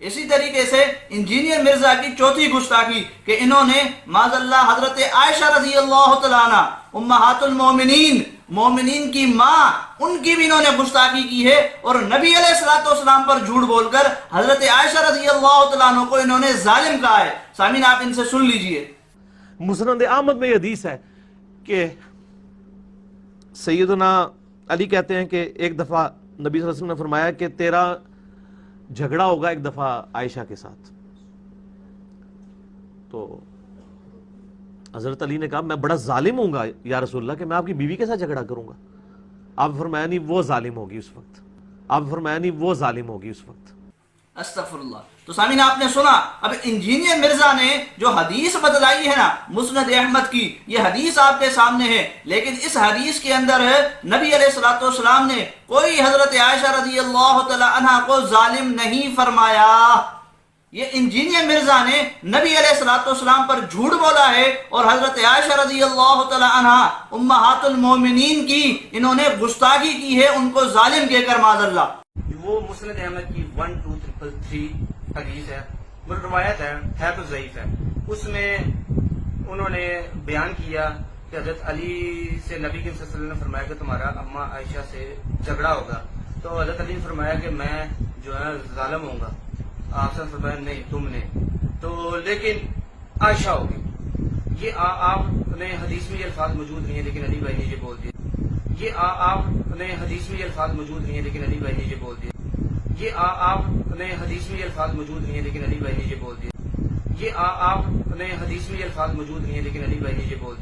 اسی طریقے سے انجینئر مرزا کی چوتھی گستاخی کہ انہوں نے معاذ اللہ حضرت عائشہ رضی اللہ تعالیٰ عنہ امہات المومنین، مومنین کی ماں، ان کی بھی انہوں نے گستاخی کی ہے، اور نبی علیہ الصلوۃ والسلام پر جھوٹ بول کر حضرت عائشہ رضی اللہ تعالیٰ عنہ کو انہوں نے ظالم کہا ہے۔ سامعین آپ ان سے سن لیجئے۔ مسند احمد میں یہ حدیث ہے کہ سیدنا علی کہتے ہیں کہ ایک دفعہ نبی صلی اللہ علیہ وسلم نے فرمایا کہ تیرا جھگڑا ہوگا ایک دفعہ عائشہ کے ساتھ، تو حضرت علی نے کہا میں بڑا ظالم ہوں گا یا رسول اللہ کہ میں آپ کی بیوی کے ساتھ جھگڑا کروں گا؟ آپ فرمایا نہیں وہ ظالم ہوگی اس وقت، آپ فرمایا نہیں وہ ظالم ہوگی اس وقت۔ استغفر اللہ۔ تو سامعین آپ نے سنا، اب انجینئر مرزا نے جو حدیث بتلائی ہے نا مسند احمد کی، یہ حدیث آپ کے سامنے ہے، لیکن اس حدیث کے اندر ہے نبی علیہ الصلوۃ والسلام نے کوئی حضرت عائشہ رضی اللہ تعالی عنہا کو ظالم نہیں فرمایا۔ یہ انجینئر مرزا نے نبی علیہ الصلوۃ والسلام پر جھوٹ بولا ہے، اور حضرت عائشہ رضی اللہ تعالی عنہا امہات المومنین کی انہوں نے گستاخی کی ہے، ان کو ظالم کہہ کر معاذ اللہ۔ وہ مسند احمد کی 12333 حدیث ہے، وہ روایت ہے تو ضعیف ہے۔ اس میں انہوں نے بیان کیا کہ حضرت علی سے نبی کریم صلی اللہ علیہ وسلم نے فرمایا کہ تمہارا اماں عائشہ سے جھگڑا ہوگا، تو حضرت علی نے فرمایا کہ میں جو ہے ظالم ہوں گا۔ آپ سے فرمایا نہیں تم نے، تو لیکن عائشہ ہوگی۔ یہ آپ نے حدیث میں یہ الفاظ موجود نہیں ہے، لیکن علی بھائی نے یہ بول دیا۔ یہ آپ نے حدیث میں یہ الفاظ موجود نہیں ہے، لیکن علی بھائی نے یہ بول دیا۔ یہ آپ نے حدیث میں یہ الفاظ موجود نہیں ہے، لیکن علی بھائی نے یہ بول دیا۔ یہ آپ نے حدیث میں یہ الفاظ موجود نہیں ہے، لیکن علی بھائی نے یہ بول دیا۔